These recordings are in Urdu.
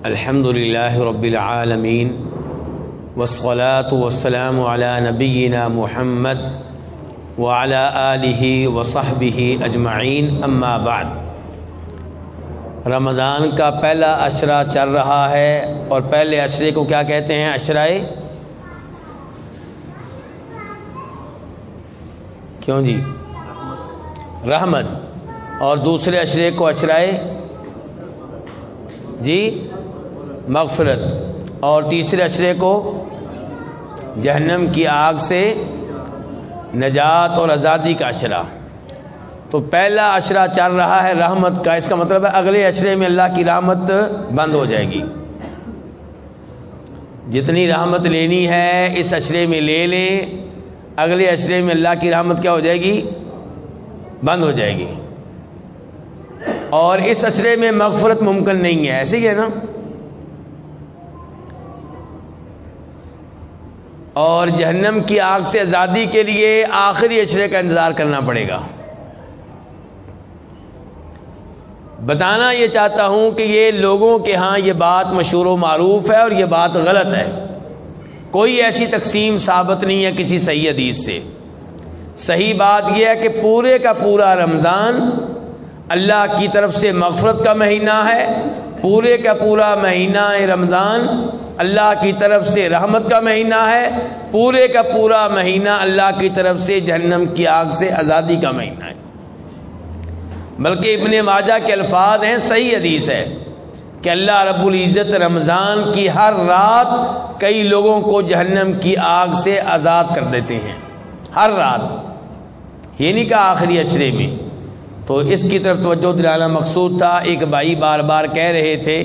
الحمد للہ رب العالمین والصلاة والسلام علی نبینا محمد وعلی آلہ وصحبہ اجمعین، اما بعد۔ رمضان کا پہلا عشرہ چل رہا ہے اور پہلے عشرے کو کیا کہتے ہیں؟ عشرہ کیوں جی؟ رحمت۔ اور دوسرے عشرے کو عشرہ جی مغفرت، اور تیسرے عشرے کو جہنم کی آگ سے نجات اور آزادی کا عشرہ۔ تو پہلا عشرہ چل رہا ہے رحمت کا، اس کا مطلب ہے اگلے عشرے میں اللہ کی رحمت بند ہو جائے گی۔ جتنی رحمت لینی ہے اس عشرے میں لے لیں، اگلے عشرے میں اللہ کی رحمت کیا ہو جائے گی؟ بند ہو جائے گی۔ اور اس عشرے میں مغفرت ممکن نہیں ہے، ایسے ہی ہے نا؟ اور جہنم کی آگ سے آزادی کے لیے آخری عشرے کا انتظار کرنا پڑے گا۔ بتانا یہ چاہتا ہوں کہ یہ لوگوں کے ہاں یہ بات مشہور و معروف ہے اور یہ بات غلط ہے۔ کوئی ایسی تقسیم ثابت نہیں ہے کسی صحیح حدیث سے۔ صحیح بات یہ ہے کہ پورے کا پورا رمضان اللہ کی طرف سے مغفرت کا مہینہ ہے، پورے کا پورا مہینہ رمضان اللہ کی طرف سے رحمت کا مہینہ ہے، پورے کا پورا مہینہ اللہ کی طرف سے جہنم کی آگ سے آزادی کا مہینہ ہے۔ بلکہ ابن ماجہ کے الفاظ ہیں، صحیح حدیث ہے کہ اللہ رب العزت رمضان کی ہر رات کئی لوگوں کو جہنم کی آگ سے آزاد کر دیتے ہیں، ہر رات، یہ نہیں کہا آخری عشرے میں۔ تو اس کی طرف توجہ دلانا مقصود تھا۔ ایک بھائی بار بار کہہ رہے تھے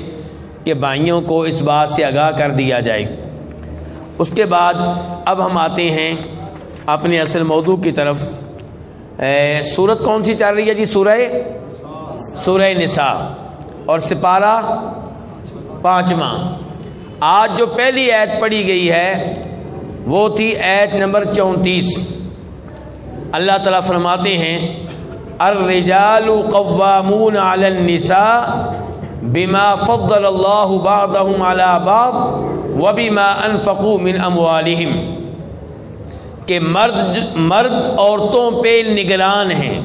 کہ بھائیوں کو اس بات سے آگاہ کر دیا جائے۔ اس کے بعد اب ہم آتے ہیں اپنے اصل موضوع کی طرف۔ سورت کون سی چل رہی ہے جی؟ سورہ نساء، اور سپارہ 5واں۔ آج جو پہلی آیت پڑھی گئی ہے وہ تھی آیت نمبر 34۔ اللہ تعالیٰ فرماتے ہیں الرجال قوامون علی النساء بما فضل اللہ بعضهم علی بعض وبما انفقوا من اموالہم، کہ مرد عورتوں پہ نگران ہیں،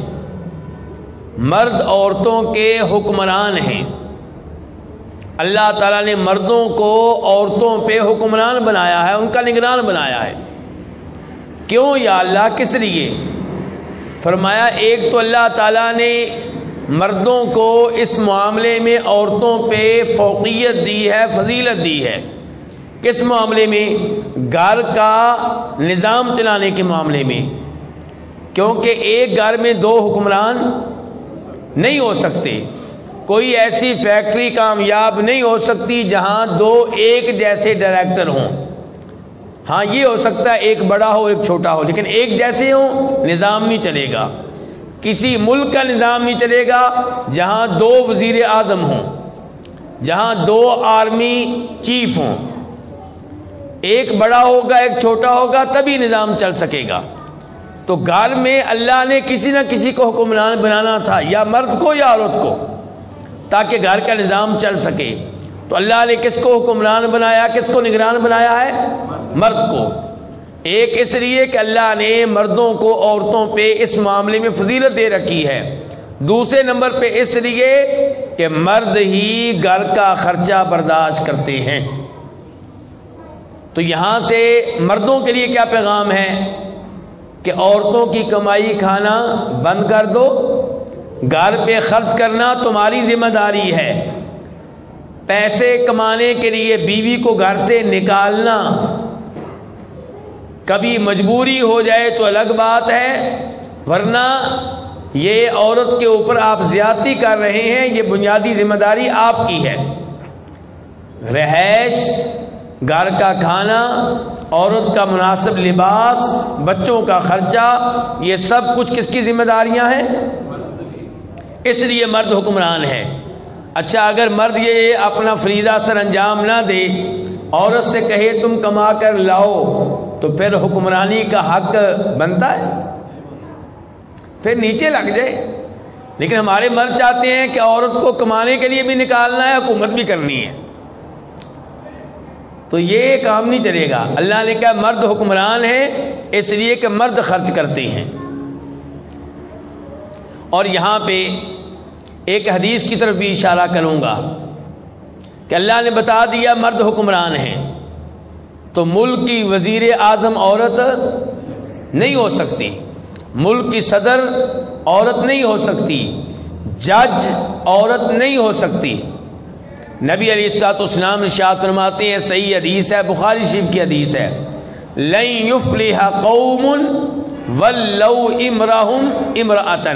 مرد عورتوں کے حکمران ہیں۔ اللہ تعالیٰ نے مردوں کو عورتوں پہ حکمران بنایا ہے، ان کا نگران بنایا ہے۔ کیوں یا اللہ؟ کس لیے؟ فرمایا ایک تو اللہ تعالیٰ نے مردوں کو اس معاملے میں عورتوں پہ فوقیت دی ہے، فضیلت دی ہے۔ کس معاملے میں؟ گھر کا نظام چلانے کے معاملے میں، کیونکہ ایک گھر میں دو حکمران نہیں ہو سکتے۔ کوئی ایسی فیکٹری کامیاب نہیں ہو سکتی جہاں دو ایک جیسے ڈائریکٹر ہوں۔ ہاں یہ ہو سکتا ہے ایک بڑا ہو ایک چھوٹا ہو، لیکن ایک جیسے ہوں نظام نہیں چلے گا۔ کسی ملک کا نظام نہیں چلے گا جہاں دو وزیر اعظم ہوں، جہاں دو آرمی چیف ہوں۔ ایک بڑا ہوگا ایک چھوٹا ہوگا تبھی نظام چل سکے گا۔ تو گھر میں اللہ نے کسی نہ کسی کو حکمران بنانا تھا، یا مرد کو یا عورت کو، تاکہ گھر کا نظام چل سکے۔ تو اللہ نے کس کو حکمران بنایا، کس کو نگران بنایا ہے؟ مرد کو۔ ایک اس لیے کہ اللہ نے مردوں کو عورتوں پہ اس معاملے میں فضیلت دے رکھی ہے۔ دوسرے نمبر پہ اس لیے کہ مرد ہی گھر کا خرچہ برداشت کرتے ہیں۔ تو یہاں سے مردوں کے لیے کیا پیغام ہے کہ عورتوں کی کمائی کھانا بند کر دو، گھر پہ خرچ کرنا تمہاری ذمہ داری ہے۔ پیسے کمانے کے لیے بیوی کو گھر سے نکالنا کبھی مجبوری ہو جائے تو الگ بات ہے، ورنہ یہ عورت کے اوپر آپ زیادتی کر رہے ہیں، یہ بنیادی ذمہ داری آپ کی ہے۔ رہائش، گھر کا کھانا، عورت کا مناسب لباس، بچوں کا خرچہ، یہ سب کچھ کس کی ذمہ داریاں ہیں؟ اس لیے مرد حکمران ہے۔ اچھا، اگر مرد یہ اپنا فریضہ سر انجام نہ دے، عورت سے کہے تم کما کر لاؤ، تو پھر حکمرانی کا حق بنتا ہے؟ پھر نیچے لگ جائے۔ لیکن ہمارے مرد چاہتے ہیں کہ عورت کو کمانے کے لیے بھی نکالنا ہے، حکومت بھی کرنی ہے۔ تو یہ کام نہیں چلے گا. اللہ نے کہا مرد حکمران ہیں اس لیے کہ مرد خرچ کرتے ہیں. اور یہاں پہ ایک حدیث کی طرف بھی اشارہ کروں گا کہ اللہ نے بتا دیا مرد حکمران ہیں تو ملک کی وزیر اعظم عورت نہیں ہو سکتی, ملک کی صدر عورت نہیں ہو سکتی, جج عورت نہیں ہو سکتی. نبی علیہ الصلوۃ والسلام ارشاد فرماتے ہیں, صحیح حدیث ہے, بخاری شریف کی حدیث ہے, لن یفلح قوم ولو امرہم امرأۃ,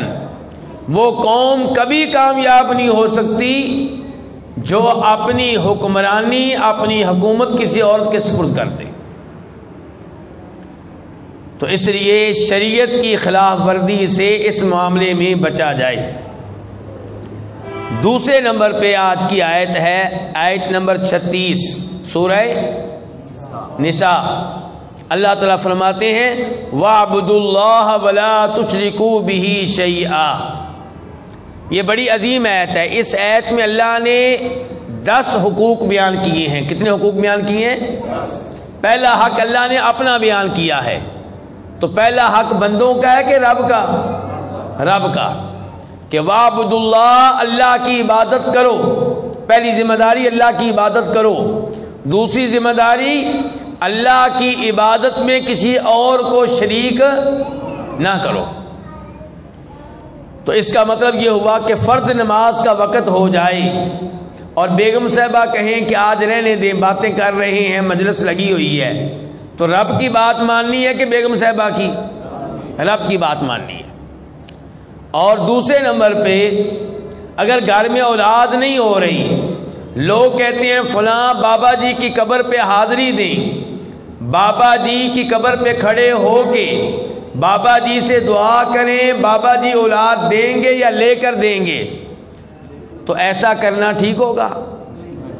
وہ قوم کبھی کامیاب نہیں ہو سکتی جو اپنی حکمرانی اپنی حکومت کسی عورت کے سپرد کر دے. تو اس لیے شریعت کی خلاف ورزی سے اس معاملے میں بچا جائے. دوسرے نمبر پہ آج کی آیت ہے آیت نمبر 36 سورہ نساء. اللہ تعالیٰ فرماتے ہیں وَاعْبُدُوا اللَّهَ وَلَا تُشْرِكُوا بِهِ شَيْئًا. یہ بڑی عظیم آیت ہے. اس آیت میں اللہ نے 10 حقوق بیان کیے ہیں. کتنے حقوق بیان کیے ہیں؟ پہلا حق اللہ نے اپنا بیان کیا ہے. تو پہلا حق بندوں کا ہے کہ رب کا؟ رب کا. کہ وَاعْبُدُوا اللَّهَ, اللہ کی عبادت کرو. پہلی ذمہ داری اللہ کی عبادت کرو. دوسری ذمہ داری اللہ کی عبادت میں کسی اور کو شریک نہ کرو. تو اس کا مطلب یہ ہوا کہ فرض نماز کا وقت ہو جائے اور بیگم صاحبہ کہیں کہ آج رہنے دیں, باتیں کر رہے ہیں, مجلس لگی ہوئی ہے, تو رب کی بات ماننی ہے کہ بیگم صاحبہ کی؟ رب کی بات ماننی ہے. اور دوسرے نمبر پہ اگر گھر میں اولاد نہیں ہو رہی, لوگ کہتے ہیں فلاں بابا جی کی قبر پہ حاضری دیں, بابا جی کی قبر پہ کھڑے ہو کے بابا جی سے دعا کریں, بابا جی اولاد دیں گے یا لے کر دیں گے, تو ایسا کرنا ٹھیک ہوگا؟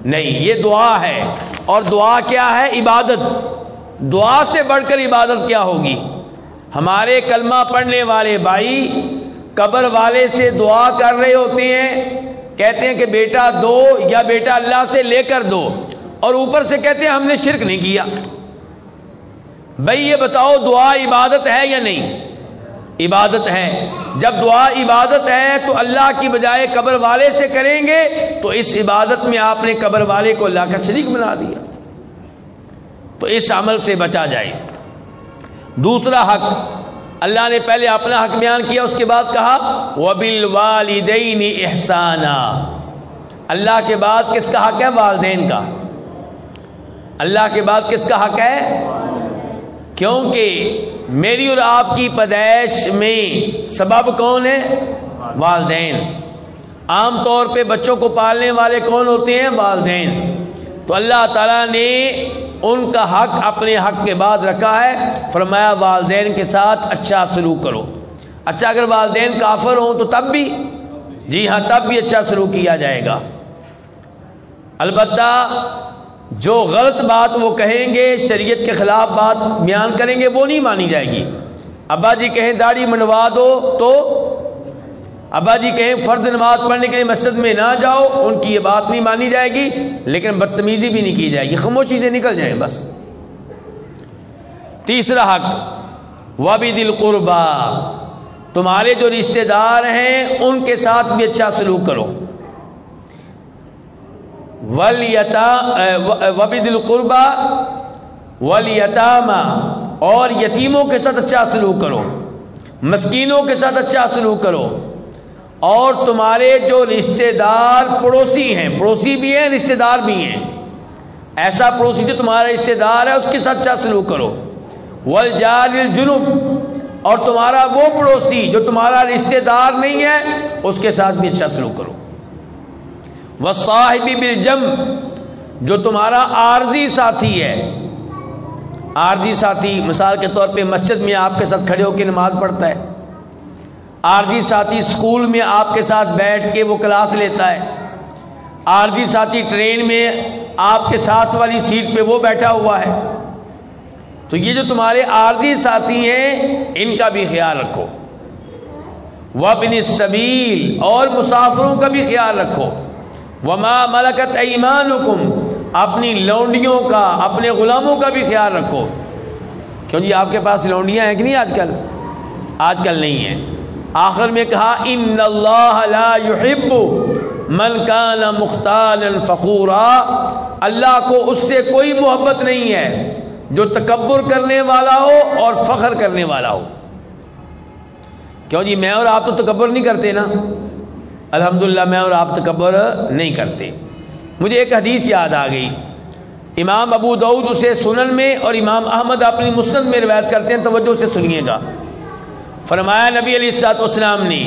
نہیں. یہ دعا ہے, اور دعا کیا ہے؟ عبادت. دعا سے بڑھ کر عبادت کیا ہوگی؟ ہمارے کلمہ پڑھنے والے بھائی قبر والے سے دعا کر رہے ہوتے ہیں, کہتے ہیں کہ بیٹا دو یا بیٹا اللہ سے لے کر دو, اور اوپر سے کہتے ہیں ہم نے شرک نہیں کیا. بھائی یہ بتاؤ دعا عبادت ہے یا نہیں؟ عبادت ہے. جب دعا عبادت ہے تو اللہ کی بجائے قبر والے سے کریں گے تو اس عبادت میں آپ نے قبر والے کو اللہ کا شریک بنا دیا. تو اس عمل سے بچا جائے. دوسرا حق اللہ نے پہلے اپنا حق بیان کیا, اس کے بعد کہا وَبِالْوَالِدَيْنِ إِحْسَانًا. اللہ کے بعد کس کا حق ہے؟ والدین کا. اللہ کے بعد کس کا حق ہے؟ کیونکہ میری اور آپ کی پیدائش میں سبب کون ہے؟ والدین. عام طور پہ بچوں کو پالنے والے کون ہوتے ہیں؟ والدین. تو اللہ تعالیٰ نے ان کا حق اپنے حق کے بعد رکھا ہے, فرمایا والدین کے ساتھ اچھا سلوک کرو. اچھا اگر والدین کافر ہوں تو تب بھی؟ جی ہاں, تب بھی اچھا سلوک کیا جائے گا. البتہ جو غلط بات وہ کہیں گے, شریعت کے خلاف بات بیان کریں گے, وہ نہیں مانی جائے گی. ابا جی کہیں داڑھی منڈوا دو تو ابا جی کہیں فرض نماز پڑھنے کے لیے مسجد میں نہ جاؤ, ان کی یہ بات نہیں مانی جائے گی, لیکن بدتمیزی بھی نہیں کی جائے گی, خاموشی سے نکل جائیں بس. تیسرا حق وَبِذِي الْقُرْبَى, تمہارے جو رشتہ دار ہیں ان کے ساتھ بھی اچھا سلوک کرو. وَبِذِي الْقُرْبَى وَالْيَتَامَى, اور یتیموں کے ساتھ اچھا سلوک کرو, مسکینوں کے ساتھ اچھا سلوک کرو. اور تمہارے جو رشتہ دار پڑوسی ہیں, پڑوسی بھی ہیں رشتہ دار بھی ہیں, ایسا پڑوسی جو تمہارا رشتہ دار ہے اس کے ساتھ اچھا سلوک کرو. والجار الجنب, اور تمہارا وہ پڑوسی جو تمہارا رشتہ دار نہیں ہے اس کے ساتھ بھی اچھا سلوک کرو. والصاحب بالجنب, جو تمہارا عارضی ساتھی ہے. عارضی ساتھی مثال کے طور پہ مسجد میں آپ کے ساتھ کھڑے ہو کے نماز پڑھتا ہے, عارضی ساتھی اسکول میں آپ کے ساتھ بیٹھ کے وہ کلاس لیتا ہے, عارضی ساتھی ٹرین میں آپ کے ساتھ والی سیٹ پہ وہ بیٹھا ہوا ہے. تو یہ جو تمہارے عارضی ساتھی ہیں ان کا بھی خیال رکھو. وابن السبیل, اور مسافروں کا بھی خیال رکھو. وما ملکت ایمانکم, اپنی لونڈیوں کا، اپنے غلاموں کا بھی خیال رکھو. کیوں جی آپ کے پاس لونڈیاں ہیں کہ نہیں آج کل؟ آج کل نہیں ہیں. آخر میں کہا ان اللہ لا یحب من کان مختالا فخورا، اللہ کو اس سے کوئی محبت نہیں ہے جو تکبر کرنے والا ہو اور فخر کرنے والا ہو. کیوں جی میں اور آپ تو تکبر نہیں کرتے نا؟ الحمدللہ میں اور آپ تکبر نہیں کرتے. مجھے ایک حدیث یاد آ گئی، امام ابو داؤد اسے سنن میں اور امام احمد اپنی مسند میں روایت کرتے ہیں، توجہ سے سنیے گا. فرمایا نبی علیہ الصلوۃ والسلام نے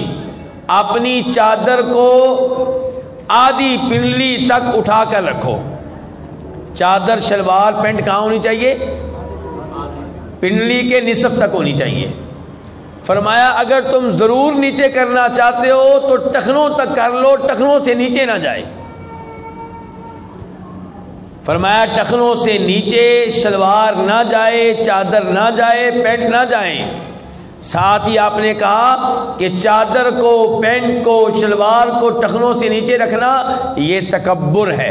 اپنی چادر کو آدھی پنڈلی تک اٹھا کر رکھو. چادر شلوار پینٹ کہاں ہونی چاہیے؟ پنڈلی کے نصف تک ہونی چاہیے. فرمایا اگر تم ضرور نیچے کرنا چاہتے ہو تو ٹخنوں تک کر لو، ٹخنوں سے نیچے نہ جائے. فرمایا ٹخنوں سے نیچے شلوار نہ جائے، چادر نہ جائے، پینٹ نہ جائیں. ساتھ ہی آپ نے کہا کہ چادر کو، پینٹ کو، شلوار کو ٹخنوں سے نیچے رکھنا یہ تکبر ہے.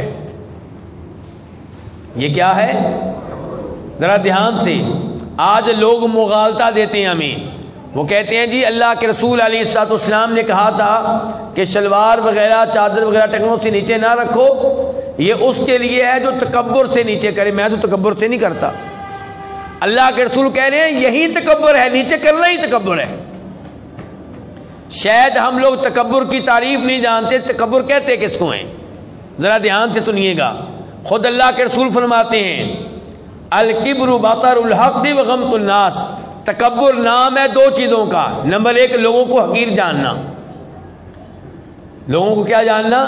یہ کیا ہے؟ ذرا دھیان سے. آج لوگ مغالطہ دیتے ہیں ہمیں، وہ کہتے ہیں جی اللہ کے رسول علیہ الصلوۃ والسلام نے کہا تھا کہ شلوار وغیرہ، چادر وغیرہ ٹخنوں سے نیچے نہ رکھو، یہ اس کے لیے ہے جو تکبر سے نیچے کرے. میں تو تکبر سے نہیں کرتا. اللہ کے رسول کہہ رہے ہیں یہی تکبر ہے، نیچے کرنا ہی تکبر ہے. شاید ہم لوگ تکبر کی تعریف نہیں جانتے، تکبر کہتے کس کو ہیں؟ ذرا دھیان سے سنیے گا. خود اللہ کے رسول فرماتے ہیں الکبر بطر الحق وغمط الناس، تکبر نام ہے دو چیزوں کا. نمبر ایک، لوگوں کو حقیر جاننا. لوگوں کو کیا جاننا؟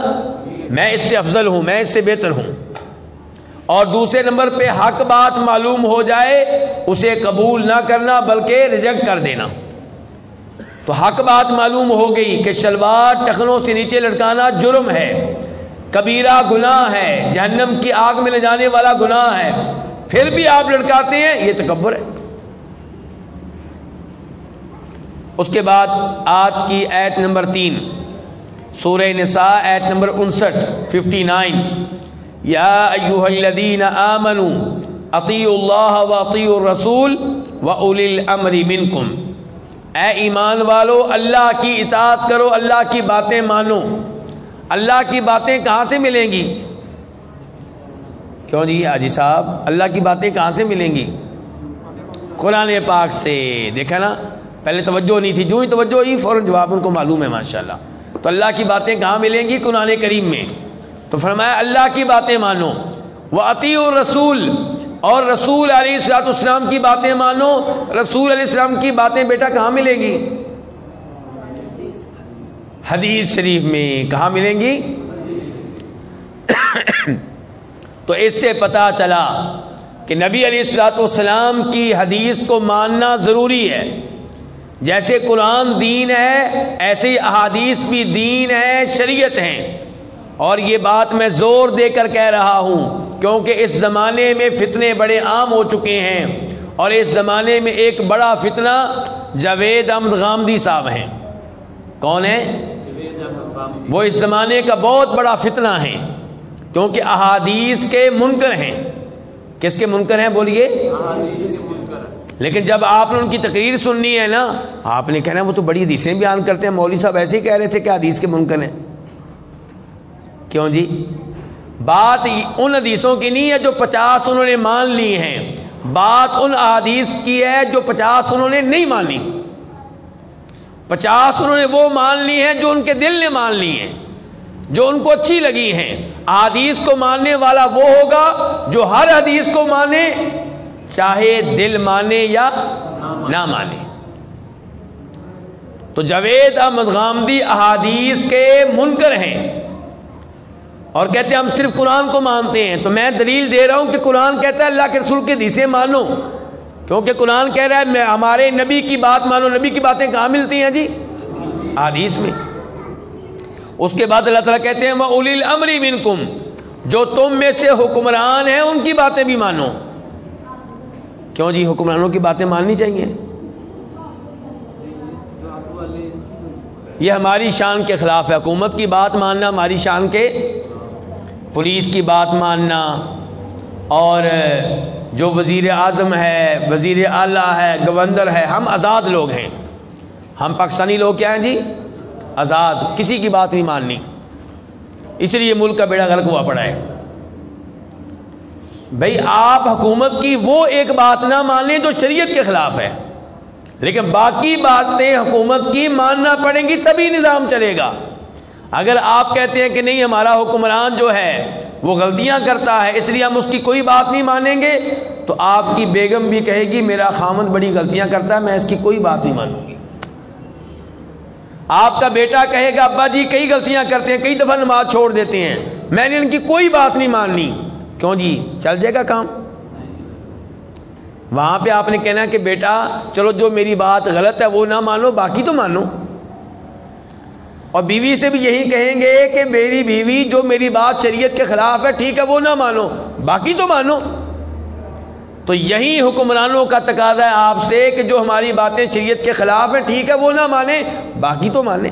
میں اس سے افضل ہوں، میں اس سے بہتر ہوں. اور دوسرے نمبر پہ حق بات معلوم ہو جائے اسے قبول نہ کرنا بلکہ ریجیکٹ کر دینا. تو حق بات معلوم ہو گئی کہ شلوار ٹخنوں سے نیچے لٹکانا جرم ہے، کبیرہ گناہ ہے، جہنم کی آگ میں لے جانے والا گناہ ہے، پھر بھی آپ لٹکاتے ہیں، یہ تکبر ہے. اس کے بعد آج کی آیت نمبر 3 سورہ نساء آیت نمبر 59 یا ایھا الذین آمنوا اطیعوا اللہ واطیعوا الرسول واولی الامر منکم، اے ایمان والو اللہ کی اطاعت کرو، اللہ کی باتیں مانو. اللہ کی باتیں کہاں سے ملیں گی؟ کیوں جی حاجی صاحب اللہ کی باتیں کہاں سے ملیں گی؟ قرآن پاک سے. دیکھا نا، پہلے توجہ نہیں تھی، جو ہی توجہ ہوئی فوراً جواب ان کو معلوم ہے ماشاءاللہ. تو اللہ کی باتیں کہاں ملیں گی؟ قرآن کریم میں. تو فرمایا اللہ کی باتیں مانو، وَأَطِيعُوا الرَّسُولَ، اور رسول علیہ الصلوۃ والسلام کی باتیں مانو. رسول علیہ السلام کی باتیں بیٹا کہاں ملیں گی؟ حدیث شریف میں. کہاں ملیں گی؟ تو اس سے پتہ چلا کہ نبی علیہ الصلوۃ والسلام کی حدیث کو ماننا ضروری ہے. جیسے قرآن دین ہے ایسے ہی احادیث بھی دین ہے، شریعت ہیں. اور یہ بات میں زور دے کر کہہ رہا ہوں کیونکہ اس زمانے میں فتنے بڑے عام ہو چکے ہیں، اور اس زمانے میں ایک بڑا فتنہ جاوید احمد غامدی صاحب ہیں. کون ہیں؟ وہ اس زمانے کا بہت بڑا فتنہ ہے، کیونکہ احادیث کے منکر ہیں. کس کے منکر ہیں بولیے؟ لیکن جب آپ نے ان کی تقریر سننی ہے نا، آپ نے کہنا وہ تو بڑی حدیثیں بیان کرتے ہیں، مولوی صاحب ایسے ہی کہہ رہے تھے کہ حدیث کے منکر ہیں. کیوں جی؟ بات ان حدیثوں کی نہیں ہے جو 50 انہوں نے مان لی ہیں، بات ان احادیث کی ہے جو 50 انہوں نے نہیں مانی. 50 انہوں نے وہ مان لی ہیں جو ان کے دل نے مان لی ہیں، جو ان کو اچھی لگی ہیں. احادیث کو ماننے والا وہ ہوگا جو ہر حدیث کو مانے، چاہے دل مانے یا نہ مانے. تو جاوید احمد غامدی احادیث کے منکر ہیں اور کہتے ہیں ہم صرف قرآن کو مانتے ہیں. تو میں دلیل دے رہا ہوں کہ قرآن کہتا ہے اللہ کے رسول کی حدیثیں مانو، کیونکہ قرآن کہہ رہا ہے ہمارے نبی کی بات مانو. نبی کی باتیں کہاں ملتی ہیں جی؟ حدیث میں. اس کے بعد اللہ تعالیٰ کہتے ہیں وَأُولِي الْأَمْرِ مِنْكُمْ، جو تم میں سے حکمران ہیں ان کی باتیں بھی مانو. کیوں جی حکمرانوں کی باتیں ماننی چاہیے؟ یہ ہماری شان کے خلاف ہے. حکومت کی بات ماننا ہماری شان کے پولیس کی بات ماننا، اور جو وزیر اعظم ہے، وزیر اعلیٰ ہے، گورنر ہے، ہم آزاد لوگ ہیں. ہم پاکستانی لوگ کیا ہیں جی؟ آزاد، کسی کی بات نہیں ماننی. اس لیے ملک کا بیڑا غرق ہوا پڑا ہے. بھئی آپ حکومت کی وہ ایک بات نہ مانیں جو شریعت کے خلاف ہے، لیکن باقی باتیں حکومت کی ماننا پڑیں گی تبھی نظام چلے گا. اگر آپ کہتے ہیں کہ نہیں ہمارا حکمران جو ہے وہ غلطیاں کرتا ہے اس لیے ہم اس کی کوئی بات نہیں مانیں گے، تو آپ کی بیگم بھی کہے گی میرا خامند بڑی غلطیاں کرتا ہے، میں اس کی کوئی بات نہیں مانوں گی. آپ کا بیٹا کہے گا ابا جی کئی غلطیاں کرتے ہیں، کئی دفعہ نماز چھوڑ دیتے ہیں، میں نے ان کی کوئی بات نہیں ماننی. کیوں جی؟ چل جائے گا کام. وہاں پہ آپ نے کہنا کہ بیٹا چلو جو میری بات غلط ہے وہ نہ مانو، باقی تو مانو. اور بیوی سے بھی یہی کہیں گے کہ میری بیوی جو میری بات شریعت کے خلاف ہے ٹھیک ہے وہ نہ مانو، باقی تو مانو. تو یہی حکمرانوں کا تقاضا ہے آپ سے کہ جو ہماری باتیں شریعت کے خلاف ہیں ٹھیک ہے وہ نہ مانیں، باقی تو مانیں.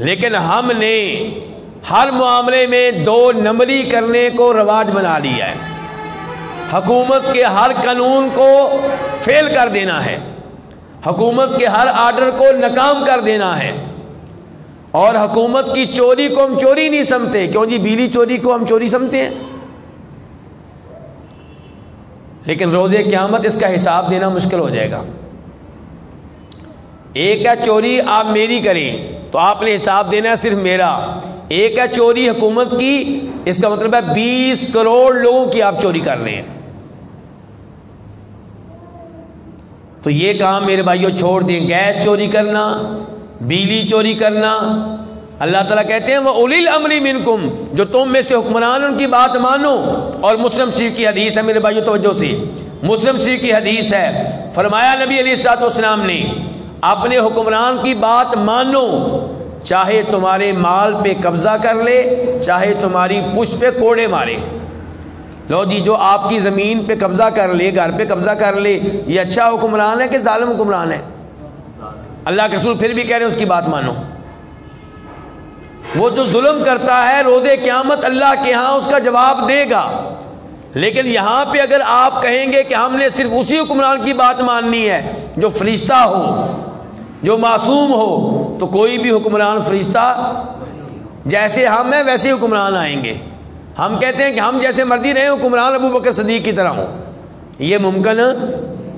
لیکن ہم نے ہر معاملے میں دو نمبری کرنے کو رواج بنا لیا ہے. حکومت کے ہر قانون کو فیل کر دینا ہے، حکومت کے ہر آرڈر کو ناکام کر دینا ہے، اور حکومت کی چوری کو ہم چوری نہیں سمجھتے. کیوں جی؟ بجلی چوری کو ہم چوری سمجھتے ہیں. لیکن روز قیامت اس کا حساب دینا مشکل ہو جائے گا. ایک ہے چوری آپ میری کریں تو آپ نے حساب دینا ہے صرف میرا. ایک ہے چوری حکومت کی، اس کا مطلب ہے 20 کروڑ لوگوں کی آپ چوری کر رہے ہیں. تو یہ کام میرے بھائیوں چھوڑ دیں. گیس چوری کرنا، بجلی چوری کرنا. اللہ تعالیٰ کہتے ہیں وَأُولِي الْأَمْرِ مِنْكُمْ، جو تم میں سے حکمران ان کی بات مانو. اور مسلم شریف کی حدیث ہے میرے بھائیوں توجہ سے، مسلم شریف کی حدیث ہے، فرمایا نبی علیہ الصلوۃ والسلام نے اپنے حکمران کی بات مانو، چاہے تمہارے مال پہ قبضہ کر لے، چاہے تمہاری پشت پہ کوڑے مارے. لو جی جو آپ کی زمین پہ قبضہ کر لے، گھر پہ قبضہ کر لے، یہ اچھا حکمران ہے کہ ظالم حکمران ہے؟ اللہ کے رسول پھر بھی کہہ رہے ہیں اس کی بات مانو. وہ جو ظلم کرتا ہے روز قیامت اللہ کے ہاں اس کا جواب دے گا. لیکن یہاں پہ اگر آپ کہیں گے کہ ہم نے صرف اسی حکمران کی بات ماننی ہے جو فرشتہ ہو، جو معصوم ہو، تو کوئی بھی حکمران فرشتہ جیسے ہم ہیں ویسے حکمران آئیں گے. ہم کہتے ہیں کہ ہم جیسے مرضی رہیں حکمران ابو بکر صدیق کی طرح ہوں، یہ ممکن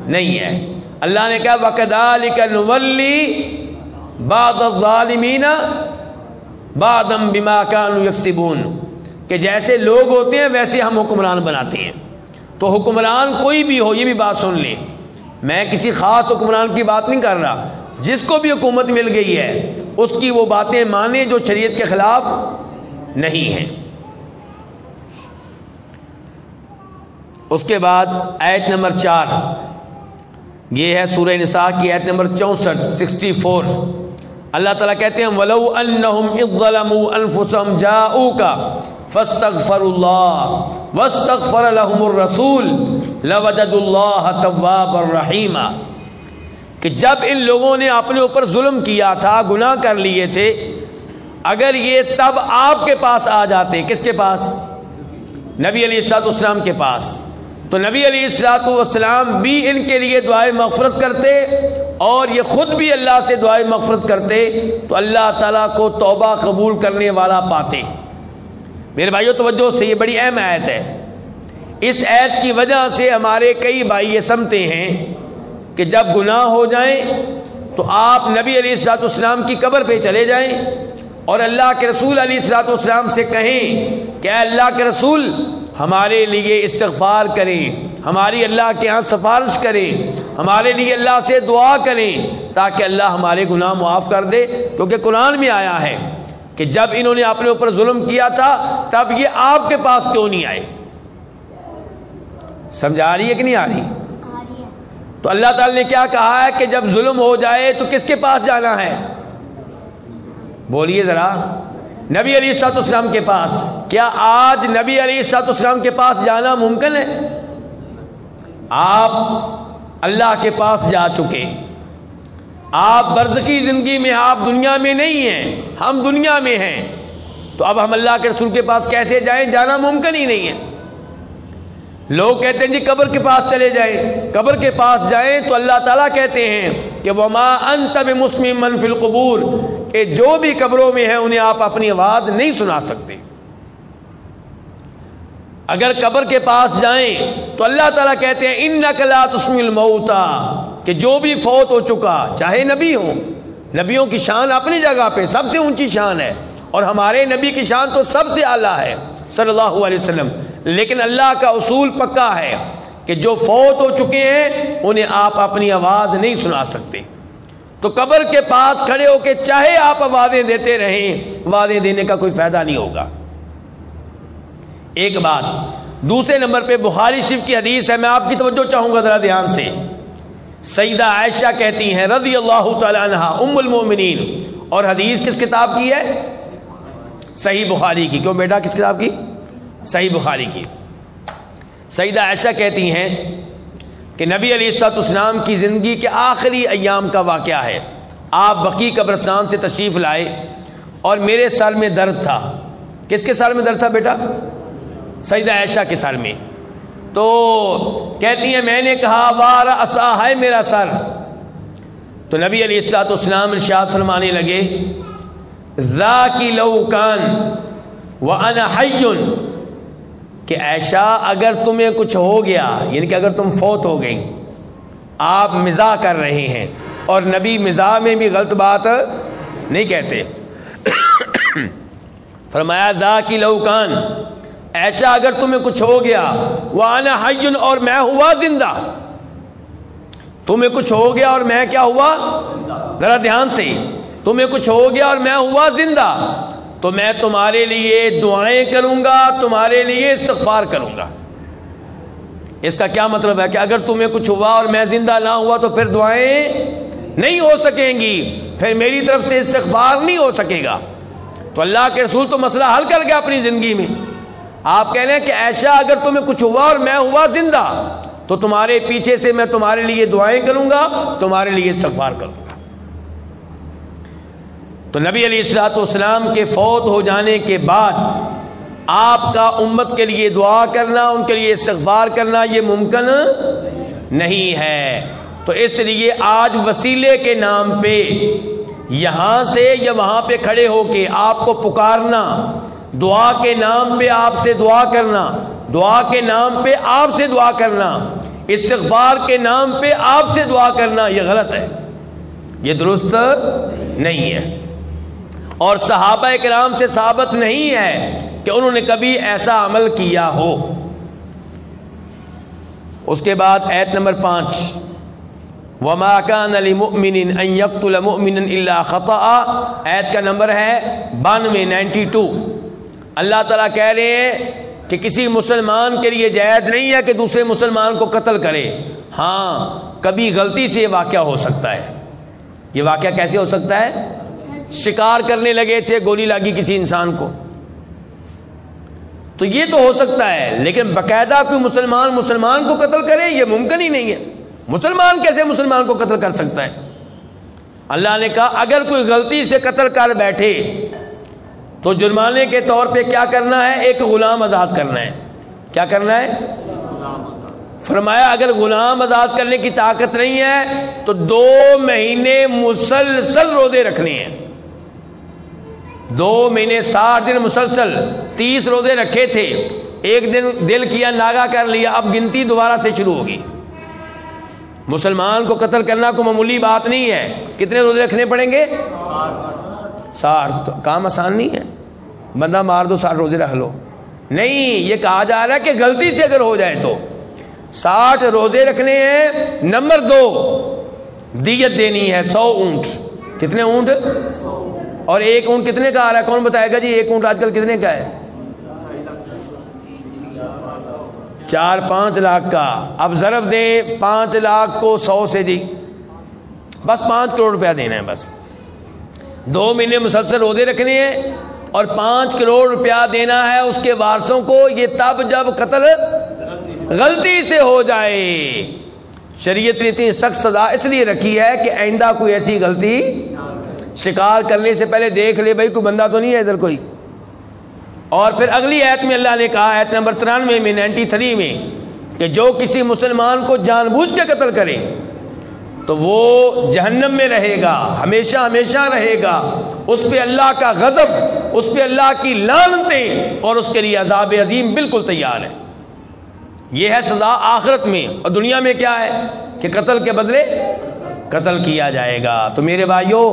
نہیں ہے. اللہ نے کہا وَكَذَلِكَ نُوَلِّي بَعْضَ الظَّالِمِينَ بَعْضًا بِمَا كَانُوا يَكْسِبُونَ، کہ جیسے لوگ ہوتے ہیں ویسے ہم حکمران بناتے ہیں. تو حکمران کوئی بھی ہو، یہ بھی بات سن لیں، میں کسی خاص حکمران کی بات نہیں کر رہا، جس کو بھی حکومت مل گئی ہے اس کی وہ باتیں مانیں جو شریعت کے خلاف نہیں ہیں. اس کے بعد آیت نمبر 4، یہ ہے سورہ نساء کی آیت نمبر 64 64. اللہ تعالیٰ کہتے ہیں وَلَوْ أَنَّهُمْ إِذ ظَّلَمُوا أَنفُسَهُمْ جَاءُوكَ فَاسْتَغْفَرُوا اللَّهَ وَاسْتَغْفَرَ لَهُمُ الرَّسُولُ لَوَجَدُوا اللَّهَ تَوَّابًا رَحِيمًا، کہ جب ان لوگوں نے اپنے اوپر ظلم کیا تھا، گناہ کر لیے تھے، اگر یہ تب آپ کے پاس آ جاتے، کس کے پاس؟ نبی علیہ الصلوۃ والسلام کے پاس، تو نبی علیہ الصلوۃ والسلام بھی ان کے لیے دعائے مغفرت کرتے اور یہ خود بھی اللہ سے دعائے مغفرت کرتے، تو اللہ تعالیٰ کو توبہ قبول کرنے والا پاتے. میرے بھائیو توجہ سے، یہ بڑی اہم آیت ہے. اس آیت کی وجہ سے ہمارے کئی بھائی یہ سمجھتے ہیں کہ جب گناہ ہو جائیں تو آپ نبی علیہ الصلوۃ والسلام کی قبر پہ چلے جائیں اور اللہ کے رسول علیہ الصلوۃ والسلام سے کہیں کہ اے اللہ کے رسول ہمارے لیے استغفار کریں، ہماری اللہ کے ہاں سفارش کریں، ہمارے لیے اللہ سے دعا کریں تاکہ اللہ ہمارے گناہ معاف کر دے. کیونکہ قرآن میں آیا ہے کہ جب انہوں نے اپنے اوپر ظلم کیا تھا تب یہ آپ کے پاس کیوں نہیں آئے؟ سمجھ آ رہی ہے کہ نہیں آ رہی؟ تو اللہ تعالی نے کیا کہا ہے کہ جب ظلم ہو جائے تو کس کے پاس جانا ہے؟ بولیے ذرا. نبی علیہ الصلوۃ والسلام کے پاس. کیا آج نبی علیہ الصلوۃ والسلام کے پاس جانا ممکن ہے؟ آپ اللہ کے پاس جا چکے، آپ برزخی زندگی میں، آپ دنیا میں نہیں ہیں، ہم دنیا میں ہیں. تو اب ہم اللہ کے رسول کے پاس کیسے جائیں؟ جانا ممکن ہی نہیں ہے۔ لوگ کہتے ہیں جی قبر کے پاس چلے جائیں، قبر کے پاس جائیں تو اللہ تعالیٰ کہتے ہیں کہ وما انت بمسمع من فی القبور، کہ جو بھی قبروں میں ہیں انہیں آپ اپنی آواز نہیں سنا سکتے۔ اگر قبر کے پاس جائیں تو اللہ تعالیٰ کہتے ہیں انک لا تسمع الموتى، کہ جو بھی فوت ہو چکا، چاہے نبی ہو، نبیوں کی شان اپنی جگہ پہ سب سے اونچی شان ہے، اور ہمارے نبی کی شان تو سب سے اعلیٰ ہے صلی اللہ علیہ وسلم، لیکن اللہ کا اصول پکا ہے کہ جو فوت ہو چکے ہیں انہیں آپ اپنی آواز نہیں سنا سکتے۔ تو قبر کے پاس کھڑے ہو کے چاہے آپ آوازیں دیتے رہیں، آوازیں دینے کا کوئی فائدہ نہیں ہوگا۔ ایک بات۔ دوسرے نمبر پہ بخاری شریف کی حدیث ہے، میں آپ کی توجہ چاہوں گا ذرا دھیان سے۔ سیدہ عائشہ کہتی ہیں رضی اللہ تعالی عنہا، ام المومنین، اور حدیث کس کتاب کی ہے؟ صحیح بخاری کی۔ کیوں بیٹا کس کتاب کی؟ صحیح بخاری کی۔ سیدہ عائشہ کہتی ہیں کہ نبی علیہ الصلوۃ والسلام کی زندگی کے آخری ایام کا واقعہ ہے۔ آپ بقیع قبرستان سے تشریف لائے اور میرے سر میں درد تھا۔ کس کے سر میں درد تھا بیٹا؟ سیدہ عائشہ کے سر میں۔ تو کہتی ہیں میں نے کہا وار اسا، ہے میرا سر۔ تو نبی علیہ الصلوۃ والسلام ارشاد فرمانے لگے ذاکی لو کان وانا حی، کہ عائشہ اگر تمہیں کچھ ہو گیا، یعنی کہ اگر تم فوت ہو گئی، آپ مزاح کر رہے ہیں، اور نبی مزاح میں بھی غلط بات نہیں کہتے۔ فرمایا ذاکی لو کان، عائشہ اگر تمہیں کچھ ہو گیا، وانا حی، اور میں ہوا زندہ، تمہیں کچھ ہو گیا اور میں کیا ہوا؟ ذرا دھیان سے، تمہیں کچھ ہو گیا اور میں ہوا زندہ، تو میں تمہارے لیے دعائیں کروں گا، تمہارے لیے استغفار کروں گا۔ اس کا کیا مطلب ہے کہ اگر تمہیں کچھ ہوا اور میں زندہ نہ ہوا تو پھر دعائیں نہیں ہو سکیں گی، پھر میری طرف سے استغفار نہیں ہو سکے گا۔ تو اللہ کے رسول تو مسئلہ حل کر گیا اپنی زندگی میں۔ آپ کہہ رہے ہیں کہ عائشہ اگر تمہیں کچھ ہوا اور میں ہوا زندہ تو تمہارے پیچھے سے میں تمہارے لیے دعائیں کروں گا، تمہارے لیے استغفار کروں گا۔ تو نبی علیہ الصلوۃ والسلام کے فوت ہو جانے کے بعد آپ کا امت کے لیے دعا کرنا، ان کے لیے استغفار کرنا یہ ممکن نہیں ہے۔ تو اس لیے آج وسیلے کے نام پہ یہاں سے یا وہاں پہ کھڑے ہو کے آپ کو پکارنا، دعا کے نام پہ آپ سے دعا کرنا، دعا کے نام پہ آپ سے دعا کرنا، استغفار کے نام پہ آپ سے دعا کرنا، یہ غلط ہے، یہ درست نہیں ہے، اور صحابہ کرام سے ثابت نہیں ہے کہ انہوں نے کبھی ایسا عمل کیا ہو۔ اس کے بعد آیت نمبر 5، وَمَا كَانَ لِمُؤْمِنٍ أَن يَقْتُلَ مُؤْمِنًا إِلَّا خَطَأً، آیت کا نمبر ہے 92 اللہ تعالیٰ کہہ رہے ہیں کہ کسی مسلمان کے لیے جائز نہیں ہے کہ دوسرے مسلمان کو قتل کرے۔ ہاں کبھی غلطی سے یہ واقعہ ہو سکتا ہے۔ یہ واقعہ کیسے ہو سکتا ہے؟ شکار کرنے لگے تھے، گولی لگی کسی انسان کو، تو یہ تو ہو سکتا ہے، لیکن باقاعدہ کوئی مسلمان کو قتل کرے یہ ممکن ہی نہیں ہے۔ مسلمان کیسے مسلمان کو قتل کر سکتا ہے؟ اللہ نے کہا اگر کوئی غلطی سے قتل کر بیٹھے تو جرمانے کے طور پہ کیا کرنا ہے؟ ایک غلام آزاد کرنا ہے۔ کیا کرنا ہے؟ فرمایا اگر غلام آزاد کرنے کی طاقت نہیں ہے تو 2 مہینے مسلسل روزے رکھنے ہیں۔ 2 مہینے 60 دن مسلسل 30 روزے رکھے تھے، ایک دن دل کیا ناگا کر لیا، اب گنتی دوبارہ سے شروع ہوگی۔ مسلمان کو قتل کرنا کوئی معمولی بات نہیں ہے۔ کتنے روزے رکھنے پڑیں گے؟ 60۔ کام آسان نہیں ہے، بندہ مار دو 60 روزے رکھ لو، نہیں، یہ کہا جا رہا ہے کہ غلطی سے اگر ہو جائے تو 60 روزے رکھنے ہیں۔ نمبر 2 دیت دینی ہے 100 اونٹ۔ کتنے اونٹ؟ اور ایک اونٹ کتنے کا آ رہا ہے؟ کون بتائے گا جی ایک اونٹ آج کل کتنے کا ہے؟ 4-5 لاکھ کا۔ اب ضرب دیں 5 لاکھ کو 100 سے، جی بس 5 کروڑ روپیہ دینا ہے بس۔ 2 مہینے مسلسل روزے رکھنے ہیں اور 5 کروڑ روپیہ دینا ہے اس کے وارثوں کو، یہ تب جب قتل غلطی سے ہو جائے۔ شریعت نے اتنی سخت سزا اس لیے رکھی ہے کہ آئندہ کوئی ایسی غلطی، شکار کرنے سے پہلے دیکھ لے بھائی کوئی بندہ تو نہیں ہے ادھر کوئی، اور پھر اگلی آیت میں اللہ نے کہا، آیت نمبر 93 میں 93 میں، کہ جو کسی مسلمان کو جان بوجھ کے قتل کرے تو وہ جہنم میں رہے گا، ہمیشہ ہمیشہ رہے گا، اس پہ اللہ کا غضب، اس پہ اللہ کی لعنتیں، اور اس کے لیے عذاب عظیم بالکل تیار ہے۔ یہ ہے سزا آخرت میں، اور دنیا میں کیا ہے کہ قتل کے بدلے قتل کیا جائے گا۔ تو میرے بھائیوں،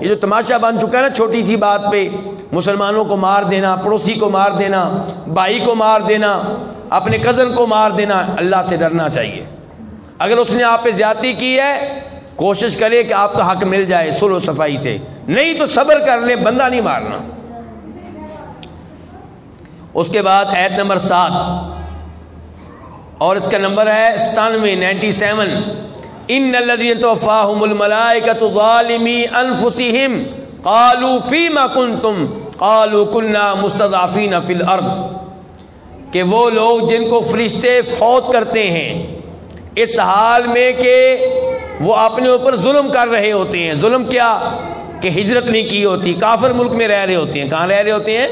یہ جو تماشا بن چکا ہے نا چھوٹی سی بات پہ مسلمانوں کو مار دینا، پڑوسی کو مار دینا، بھائی کو مار دینا، اپنے کزن کو مار دینا، اللہ سے ڈرنا چاہیے۔ اگر اس نے آپ پہ زیادتی کی ہے، کوشش کرے کہ آپ کا حق مل جائے صلح و صفائی سے، نہیں تو صبر کر لے، بندہ نہیں مارنا۔ اس کے بعد آیت نمبر 7 اور اس کا نمبر ہے 97 ان الذین توفاہم الملائکۃ ظالمی انفسہم قالوا فیما کنتم قالوا کنا مستضعفین فی الارض، کہ وہ لوگ جن کو فرشتے فوت کرتے ہیں اس حال میں کہ وہ اپنے اوپر ظلم کر رہے ہوتے ہیں۔ ظلم کیا؟ کہ ہجرت نہیں کی ہوتی، کافر ملک میں رہ رہے ہوتے ہیں۔ کہاں رہ رہے ہوتے ہیں؟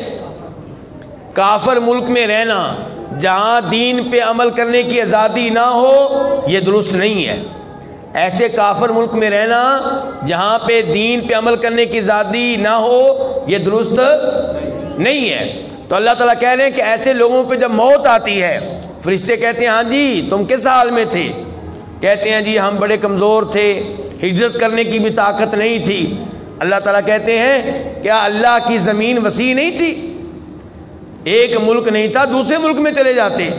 کافر ملک میں رہنا، جہاں دین پہ عمل کرنے کی آزادی نہ ہو، یہ درست نہیں ہے۔ ایسے کافر ملک میں رہنا جہاں پہ دین پہ عمل کرنے کی آزادی نہ ہو، یہ درست نہیں ہے۔ تو اللہ تعالیٰ کہہ رہے ہیں کہ ایسے لوگوں پہ جب موت آتی ہے، فرشتے کہتے ہیں ہاں جی تم کس حال میں تھے؟ کہتے ہیں جی ہم بڑے کمزور تھے، ہجرت کرنے کی بھی طاقت نہیں تھی۔ اللہ تعالیٰ کہتے ہیں کیا اللہ کی زمین وسیع نہیں تھی؟ ایک ملک نہیں تھا، دوسرے ملک میں چلے جاتے۔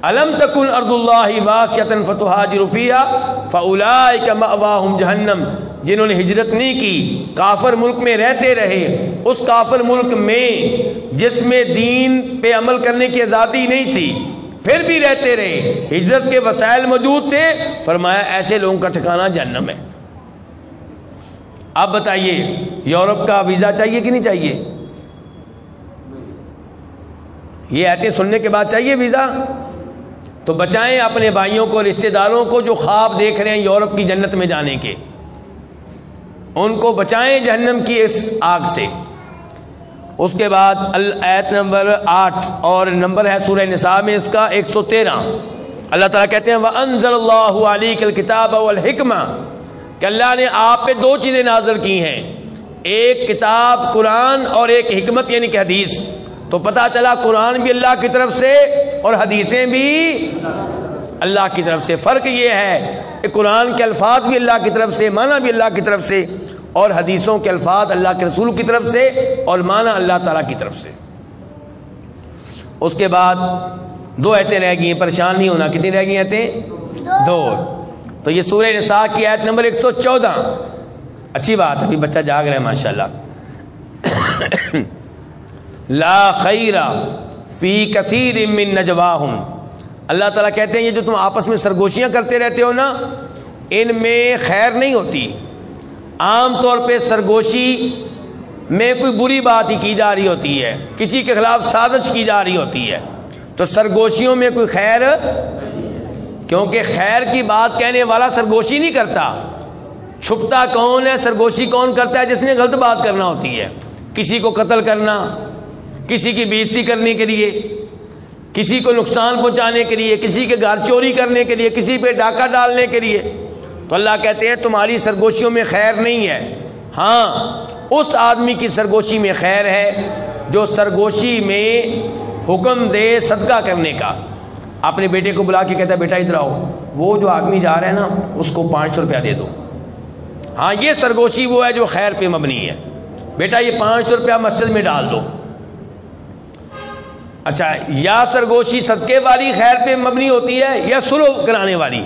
الم تکن ارض اللہ واسعۃ فتہاجروا فیہا فاولئک مأواہم جہنم، جنہوں نے ہجرت نہیں کی، کافر ملک میں رہتے رہے، اس کافر ملک میں جس میں دین پہ عمل کرنے کی آزادی نہیں تھی پھر بھی رہتے رہے، ہجرت کے وسائل موجود تھے، فرمایا ایسے لوگوں کا ٹھکانہ جہنم ہے۔ اب بتائیے یورپ کا ویزا چاہیے کہ نہیں چاہیے؟ یہ آیتیں سننے کے بعد چاہیے ویزا؟ تو بچائیں اپنے بھائیوں کو، رشتہ داروں کو جو خواب دیکھ رہے ہیں یورپ کی جنت میں جانے کے، ان کو بچائیں جہنم کی اس آگ سے۔ اس کے بعد آیت نمبر 8 اور نمبر ہے سورہ نساء میں اس کا 113، اللہ تعالیٰ کہتے ہیں وَأَنزَلَ اللَّهُ عَلَيْكَ الْكِتَابَ وَالْحِكْمَةَ، کہ اللہ نے آپ پہ 2 چیزیں نازل کی ہیں، ایک کتاب قرآن اور ایک حکمت یعنی کہ حدیث۔ تو پتہ چلا قرآن بھی اللہ کی طرف سے اور حدیثیں بھی اللہ کی طرف سے۔ فرق یہ ہے کہ قرآن کے الفاظ بھی اللہ کی طرف سے، معنی بھی اللہ کی طرف سے، اور حدیثوں کے الفاظ اللہ کے رسول کی طرف سے اور معنی اللہ تعالیٰ کی طرف سے۔ اس کے بعد 2 آیتیں رہ گئی ہیں، پریشان نہیں ہونا۔ کتنی رہ گئی آیتیں؟ 2۔ تو یہ سورہ نساء کی آیت نمبر 114۔ اچھی بات ہے، ابھی بچہ جاگ رہا ہے ماشاءاللہ۔ لا خیر فی کثیر من نجواہم، اللہ تعالیٰ کہتے ہیں یہ جو تم آپس میں سرگوشیاں کرتے رہتے ہو نا، ان میں خیر نہیں ہوتی۔ عام طور پہ سرگوشی میں کوئی بری بات ہی کی جا رہی ہوتی ہے، کسی کے خلاف سازش کی جا رہی ہوتی ہے، تو سرگوشیوں میں کوئی خیر، کیونکہ خیر کی بات کہنے والا سرگوشی نہیں کرتا۔ چھپتا کون ہے؟ سرگوشی کون کرتا ہے؟ جس نے غلط بات کرنا ہوتی ہے، کسی کو قتل کرنا، کسی کی بےعزتی کرنے کے لیے، کسی کو نقصان پہنچانے کے لیے، کسی کے گھر چوری کرنے کے لیے، کسی پہ ڈاکہ ڈالنے کے لیے۔ تو اللہ کہتے ہیں تمہاری سرگوشیوں میں خیر نہیں ہے۔ ہاں اس آدمی کی سرگوشی میں خیر ہے جو سرگوشی میں حکم دے صدقہ کرنے کا، اپنے بیٹے کو بلا کے کہتا ہے بیٹا ادھر آؤ، وہ جو آدمی جا رہا ہے نا اس کو 500 روپیہ دے دو۔ ہاں یہ سرگوشی وہ ہے جو خیر پہ مبنی ہے، بیٹا یہ 500 روپیہ مسجد میں ڈال دو۔ اچھا، یا سرگوشی صدقے والی خیر پہ مبنی ہوتی ہے یا صلح کرانے والی۔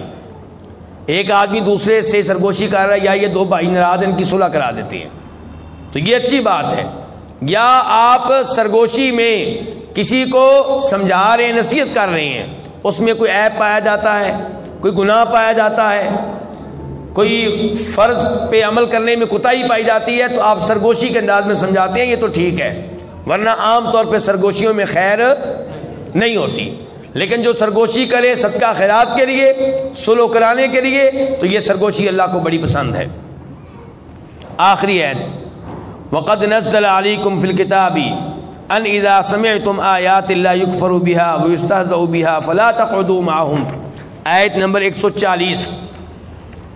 ایک آدمی دوسرے سے سرگوشی کر رہا ہے، یا یہ 2 بھائی ناراض ہیں ان کی صلح کرا دیتے ہیں، تو یہ اچھی بات ہے۔ یا آپ سرگوشی میں کسی کو سمجھا رہے ہیں، نصیحت کر رہے ہیں، اس میں کوئی عیب پایا جاتا ہے، کوئی گناہ پایا جاتا ہے، کوئی فرض پہ عمل کرنے میں کوتاہی پائی جاتی ہے، تو آپ سرگوشی کے انداز میں سمجھاتے ہیں، یہ تو ٹھیک ہے، ورنہ عام طور پہ سرگوشیوں میں خیر نہیں ہوتی۔ لیکن جو سرگوشی کرے صدقہ خیرات کے لیے، صلح کرانے کے لیے، تو یہ سرگوشی اللہ کو بڑی پسند ہے۔ آخری آیت وَقَدْ نَزَّلَ عَلَيْكُمْ فِي الْكِتَابِ ان اذا سمعتم آیات اللہ یکفر بها ویستہزأ بها فلا تقعدوا معهم. آیت نمبر 140.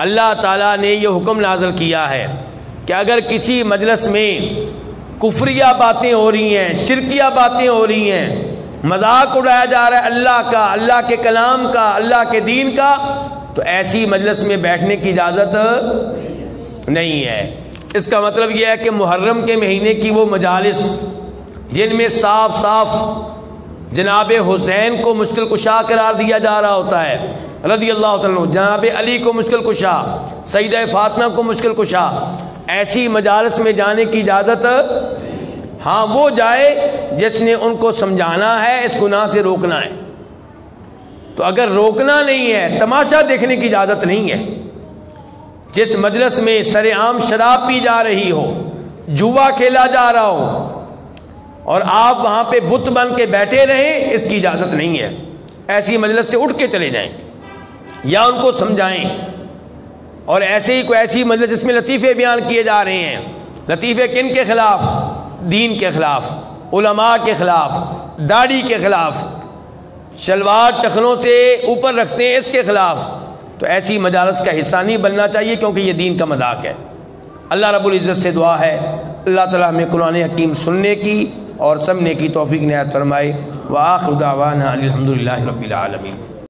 اللہ تعالیٰ نے یہ حکم نازل کیا ہے کہ اگر کسی مجلس میں کفریہ باتیں ہو رہی ہیں، شرکیہ باتیں ہو رہی ہیں، مذاق اڑایا جا رہا ہے اللہ کا، اللہ کے کلام کا، اللہ کے دین کا، تو ایسی مجلس میں بیٹھنے کی اجازت نہیں ہے. اس کا مطلب یہ ہے کہ محرم کے مہینے کی وہ مجالس جن میں صاف صاف جناب حسین کو مشکل کشا قرار دیا جا رہا ہوتا ہے رضی اللہ تعالیٰ عنہ، جناب علی کو مشکل کشا، سیدہ فاطمہ کو مشکل کشا، ایسی مجالس میں جانے کی اجازت ہاں وہ جائے جس نے ان کو سمجھانا ہے، اس گناہ سے روکنا ہے. تو اگر روکنا نہیں ہے، تماشا دیکھنے کی اجازت نہیں ہے. جس مجلس میں سر عام شراب پی جا رہی ہو، جوا کھیلا جا رہا ہو اور آپ وہاں پہ بت بن کے بیٹھے رہیں، اس کی اجازت نہیں ہے. ایسی مجلس سے اٹھ کے چلے جائیں یا ان کو سمجھائیں. اور ایسے ہی کوئی ایسی مجلس جس میں لطیفے بیان کیے جا رہے ہیں، لطیفے کن کے خلاف؟ دین کے خلاف، علماء کے خلاف، داڑھی کے خلاف، شلوار ٹخنوں سے اوپر رکھتے ہیں اس کے خلاف، تو ایسی مجالس کا حصہ نہیں بننا چاہیے، کیونکہ یہ دین کا مذاق ہے. اللہ رب العزت سے دعا ہے اللہ تعالیٰ ہمیں قرآن حکیم سننے کی اور سمجھنے کی توفیق عنایت فرمائے. وآخر دعوانا الحمدللہ رب العالمین.